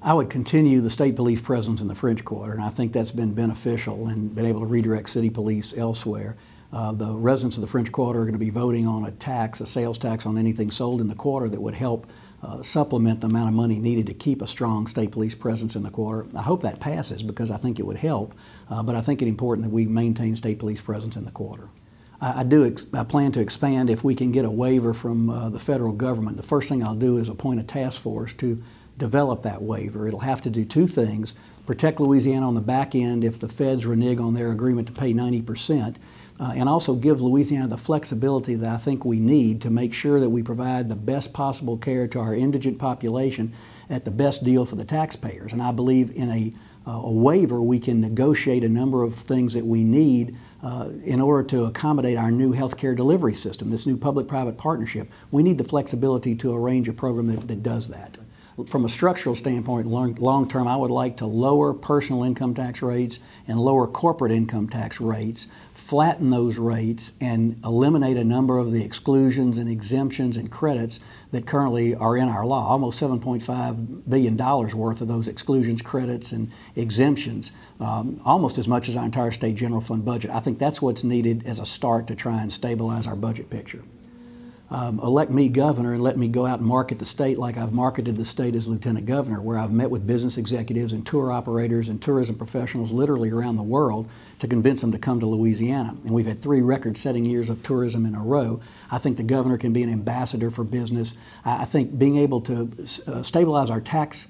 I would continue the state police presence in the French Quarter, and I think that's been beneficial and been able to redirect city police elsewhere. The residents of the French Quarter are going to be voting on a tax, a sales tax on anything sold in the quarter that would help supplement the amount of money needed to keep a strong state police presence in the quarter. I hope that passes because I think it would help, but I think it's important that we maintain state police presence in the quarter. I plan to expand if we can get a waiver from the federal government. The first thing I'll do is appoint a task force to develop that waiver. It'll have to do two things: protect Louisiana on the back end if the feds renege on their agreement to pay 90%, and also give Louisiana the flexibility that I think we need to make sure that we provide the best possible care to our indigent population at the best deal for the taxpayers. And I believe in a waiver we can negotiate a number of things that we need in order to accommodate our new health care delivery system, this new public-private partnership. We need the flexibility to arrange a program that does that. From a structural standpoint, long term, I would like to lower personal income tax rates and lower corporate income tax rates, flatten those rates, and eliminate a number of the exclusions and exemptions and credits that currently are in our law. Almost $7.5 billion worth of those exclusions, credits, and exemptions, almost as much as our entire state general fund budget. I think that's what's needed as a start to try and stabilize our budget picture. Elect me governor and let me go out and market the state like I've marketed the state as lieutenant governor, where I've met with business executives and tour operators and tourism professionals literally around the world to convince them to come to Louisiana. And we've had 3 record-setting years of tourism in a row. I think the governor can be an ambassador for business. I think being able to stabilize our tax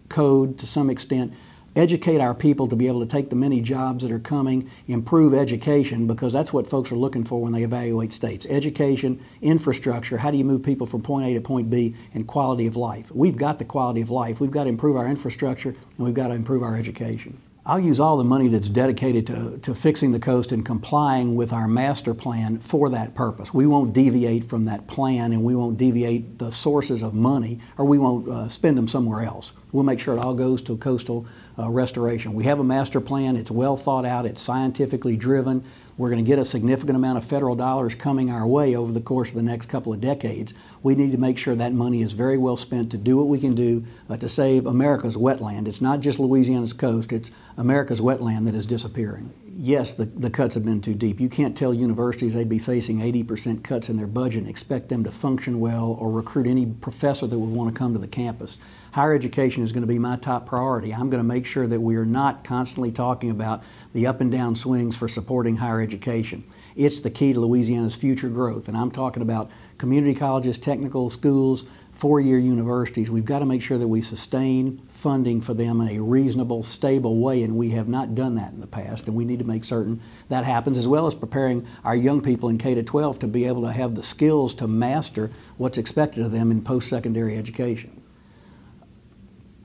code to some extent, educate our people to be able to take the many jobs that are coming, improve education, because that's what folks are looking for when they evaluate states. Education, infrastructure, how do you move people from point A to point B, and quality of life. We've got the quality of life. We've got to improve our infrastructure, and we've got to improve our education. I'll use all the money that's dedicated to fixing the coast and complying with our master plan for that purpose. We won't deviate from that plan, and we won't deviate the sources of money, or we won't spend them somewhere else. We'll make sure it all goes to coastal restoration. We have a master plan. It's well thought out. It's scientifically driven. We're going to get a significant amount of federal dollars coming our way over the course of the next couple of decades. We need to make sure that money is very well spent to do what we can do to save America's wetland. It's not just Louisiana's coast, it's America's wetland that is disappearing. Yes, the cuts have been too deep. You can't tell universities they'd be facing 80% cuts in their budget and expect them to function well or recruit any professor that would want to come to the campus. Higher education is going to be my top priority. I'm going to make sure that we are not constantly talking about the up and down swings for supporting higher education. It's the key to Louisiana's future growth, and I'm talking about community colleges, technical schools, 4-year universities. We've got to make sure that we sustain funding for them in a reasonable, stable way, and we have not done that in the past, and we need to make certain that happens, as well as preparing our young people in K-12 to be able to have the skills to master what's expected of them in post-secondary education.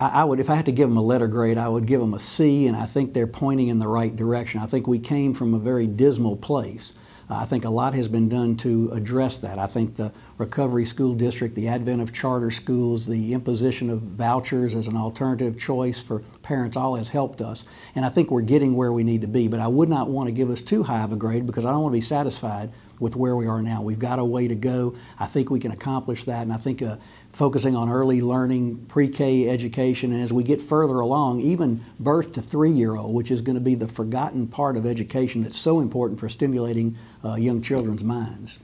If I had to give them a letter grade, I would give them a C, and I think they're pointing in the right direction. I think we came from a very dismal place. I think a lot has been done to address that. I think the recovery school district, the advent of charter schools, the imposition of vouchers as an alternative choice for parents all has helped us. And I think we're getting where we need to be. But I would not want to give us too high of a grade because I don't want to be satisfied with where we are now. We've got a way to go. I think we can accomplish that. And I think focusing on early learning, pre-K education, and as we get further along, even birth to 3-year-old, which is going to be the forgotten part of education that's so important for stimulating young children's minds.